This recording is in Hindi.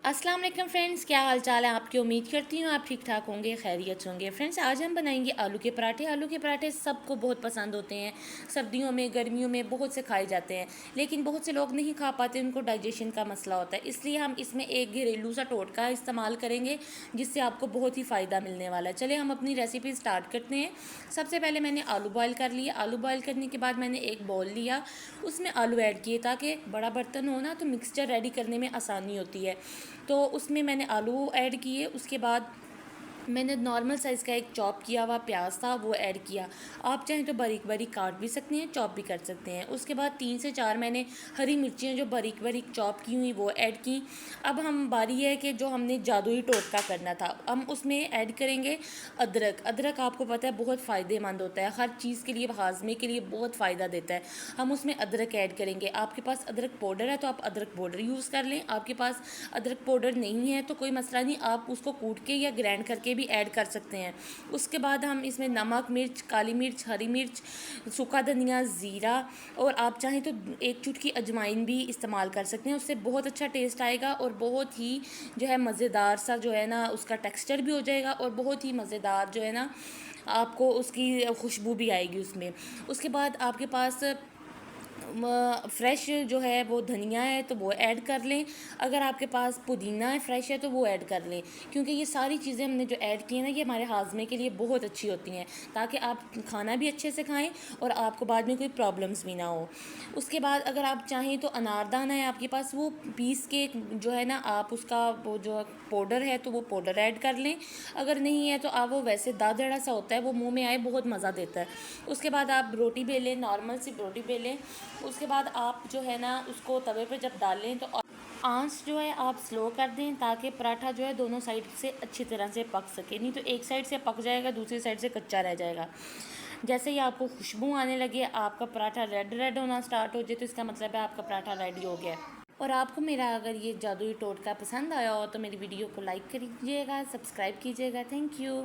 अस्सलाम वालेकुम फ्रेंड्स, क्या हाल चाल है आपकी। उम्मीद करती हूँ आप ठीक ठाक होंगे, खैरियत होंगे। फ्रेंड्स, आज हम बनाएंगे आलू के पराठे। आलू के पराठे सबको बहुत पसंद होते हैं। सर्दियों में, गर्मियों में बहुत से खाए जाते हैं, लेकिन बहुत से लोग नहीं खा पाते, उनको डाइजेशन का मसला होता है। इसलिए हम इसमें एक घरेलू सा टोटका इस्तेमाल करेंगे जिससे आपको बहुत ही फ़ायदा मिलने वाला है। चलिए हम अपनी रेसिपी स्टार्ट करते हैं। सबसे पहले मैंने आलू बॉयल कर लिए। आलू बॉयल करने के बाद मैंने एक बाउल लिया, उसमें आलू ऐड किए ताकि बड़ा बर्तन हो ना तो मिक्सचर रेडी करने में आसानी होती है। तो उसमें मैंने आलू ऐड किए। उसके बाद मैंने नॉर्मल साइज़ का एक चॉप किया हुआ प्याज था, वो ऐड किया। आप चाहें तो बारीक बारीक काट भी सकते हैं, चॉप भी कर सकते हैं। उसके बाद 3 से 4 मैंने हरी मिर्चियाँ जो बारीक बारीक चॉप की हुई वो ऐड की। अब हम बारी है कि जो हमने जादुई टोटका करना था, हम उसमें ऐड करेंगे अदरक। अदरक आपको पता है बहुत फ़ायदेमंद होता है, हर चीज़ के लिए, हाजमे के लिए बहुत फ़ायदा देता है। हम उसमें अदरक ऐड करेंगे। आपके पास अदरक पाउडर है तो आप अदरक पाउडर यूज़ कर लें। आपके पास अदरक पाउडर नहीं है तो कोई मसला नहीं, आप उसको कूट के या ग्राइंड करके भी ऐड कर सकते हैं। उसके बाद हम इसमें नमक, मिर्च, काली मिर्च, हरी मिर्च, सूखा धनिया, ज़ीरा और आप चाहें तो एक चुटकी अजवाइन भी इस्तेमाल कर सकते हैं। उससे बहुत अच्छा टेस्ट आएगा और बहुत ही जो है मज़ेदार सा जो है ना उसका टेक्सचर भी हो जाएगा और बहुत ही मज़ेदार जो है ना आपको उसकी खुशबू भी आएगी उसमें। उसके बाद आपके पास फ्रेश जो है वो धनिया है तो वो ऐड कर लें। अगर आपके पास पुदीना है फ्रेश है तो वो ऐड कर लें, क्योंकि ये सारी चीज़ें हमने जो ऐड की हैं ना ये हमारे हाजमे के लिए बहुत अच्छी होती हैं, ताकि आप खाना भी अच्छे से खाएं और आपको बाद में कोई प्रॉब्लम्स भी ना हो। उसके बाद अगर आप चाहें तो अनारदाना है आपके पास, वो पीस के जो है ना आप उसका वो जो पाउडर है तो वो पाउडर ऐड कर लें। अगर नहीं है तो आप वो वैसे दादड़ा सा होता है, वो मुंह में आए बहुत मज़ा देता है। उसके बाद आप रोटी बेलें, नॉर्मल सी रोटी बेलें। उसके बाद आप जो है ना उसको तवे पे जब डालें तो आंच जो है आप स्लो कर दें, ताकि पराठा जो है दोनों साइड से अच्छी तरह से पक सके। नहीं तो एक साइड से पक जाएगा, दूसरी साइड से कच्चा रह जाएगा। जैसे ही आपको खुशबू आने लगे, आपका पराठा रेड रेड होना स्टार्ट हो जाए, तो इसका मतलब है आपका पराठा रेडी हो गया है। और आपको मेरा अगर ये जादुई टोटका पसंद आया हो तो मेरी वीडियो को लाइक कीजिएगा, सब्सक्राइब कीजिएगा। Thank you.